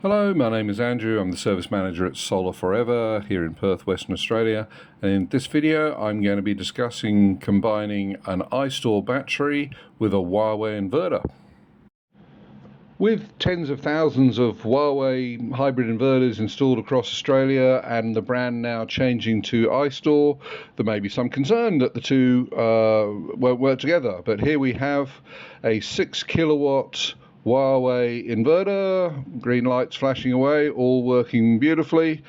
Hello, my name is Andrew. I'm the service manager at Solar Forever here in Perth, Western Australia. And in this video, I'm going to be discussing combining an iStore battery with a Huawei inverter. With tens of thousands of Huawei hybrid inverters installed across Australia and the brand now changing to iStore, there may be some concern that the two won't work together. But here we have a 6 kilowatt Huawei inverter, green lights flashing away, all working beautifully.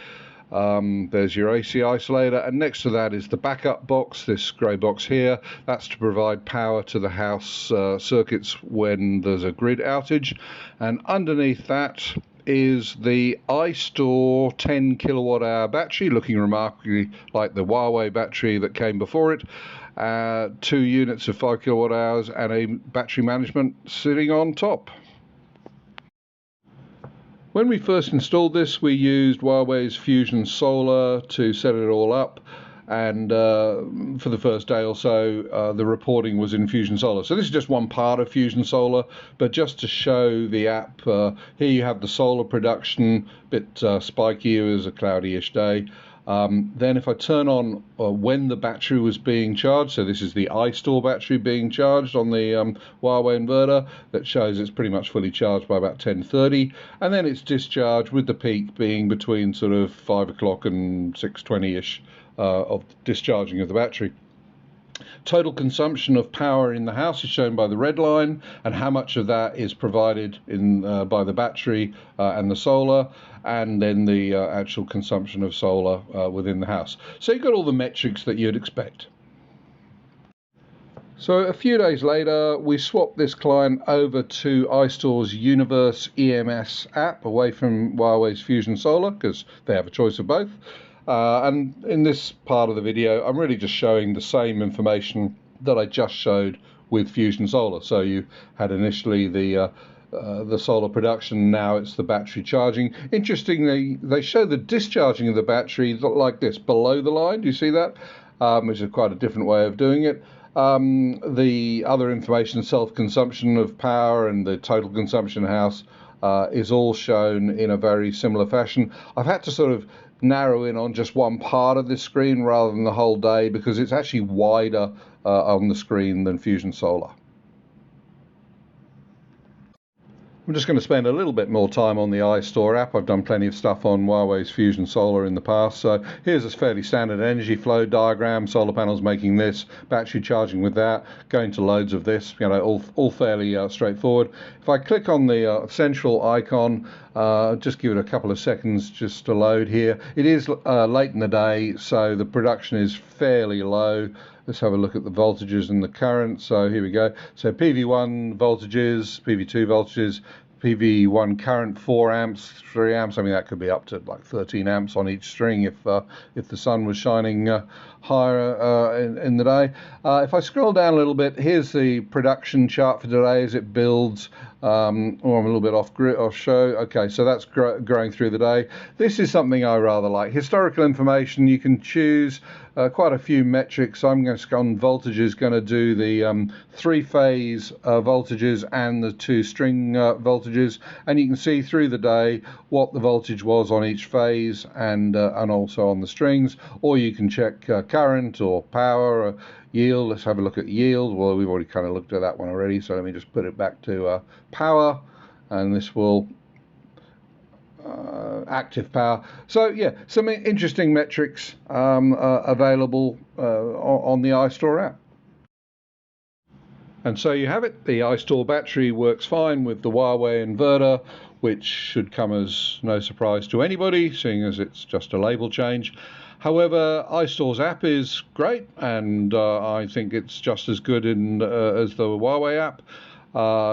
There's your AC isolator, and next to that is the backup box, this grey box here. That's to provide power to the house circuits when there's a grid outage. And underneath that is the iStore 10 kilowatt hour battery, looking remarkably like the Huawei battery that came before it. 2 units of 5 kilowatt hours and a battery management sitting on top. When we first installed this, we used Huawei's Fusion Solar to set it all up, and for the first day or so the reporting was in Fusion Solar. So this is just one part of Fusion Solar, but just to show the app, here you have the solar production, a bit spiky, it was a cloudy-ish day. Then if I turn on when the battery was being charged, so this is the iStore battery being charged on the Huawei inverter, that shows it's pretty much fully charged by about 10:30, and then it's discharged with the peak being between sort of 5 o'clock and 6:20ish of discharging of the battery. Total consumption of power in the house is shown by the red line, and how much of that is provided in by the battery and the solar, and then the actual consumption of solar within the house. So you've got all the metrics that you'd expect. So a few days later, we swapped this client over to iStore's Universe EMS app, away from Huawei's Fusion Solar, because they have a choice of both. And in this part of the video, I'm really just showing the same information that I just showed with Fusion Solar. So you had initially the solar production, now it's the battery charging. Interestingly, they show the discharging of the battery like this, below the line. Do you see that? Which is quite a different way of doing it. The other information, self-consumption of power and the total consumption house, is all shown in a very similar fashion. I've had to sort of narrow in on just one part of this screen rather than the whole day, because it's actually wider on the screen than Fusion Solar. I'm just going to spend a little bit more time on the iStore app. I've done plenty of stuff on Huawei's Fusion Solar in the past. So here's a fairly standard energy flow diagram. Solar panels making this, battery charging with that, going to loads of this, all fairly straightforward. If I click on the central icon, just give it a couple of seconds just to load here. It is late in the day, so the production is fairly low. Let's have a look at the voltages and the current. So here we go. So PV1 voltages, PV2 voltages, PV1 current 4 amps, 3 amps. I mean, that could be up to like 13 amps on each string if the sun was shining higher in the day. If I scroll down a little bit, here's the production chart for today as it builds. I'm a little bit off show. Okay, so that's growing through the day. This is something I rather like. Historical information, you can choose quite a few metrics. I'm going to go on voltages, going to do the 3-phase voltages and the 2-string voltages, and you can see through the day what the voltage was on each phase and also on the strings. Or you can check current or power or yield. Let's have a look at yield. Well, we've already kind of looked at that one already, so let me just put it back to power, and this will active power. So yeah, some interesting metrics available on the iStore app. And so you have it. The iStore battery works fine with the Huawei inverter, which should come as no surprise to anybody, seeing as it's just a label change. However, iStore's app is great, and I think it's just as good as the Huawei app.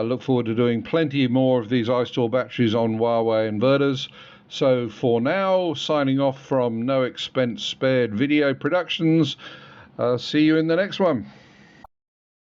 Look forward to doing plenty more of these iStore batteries on Huawei inverters. So for now, signing off from No Expense Spared Video Productions. See you in the next one.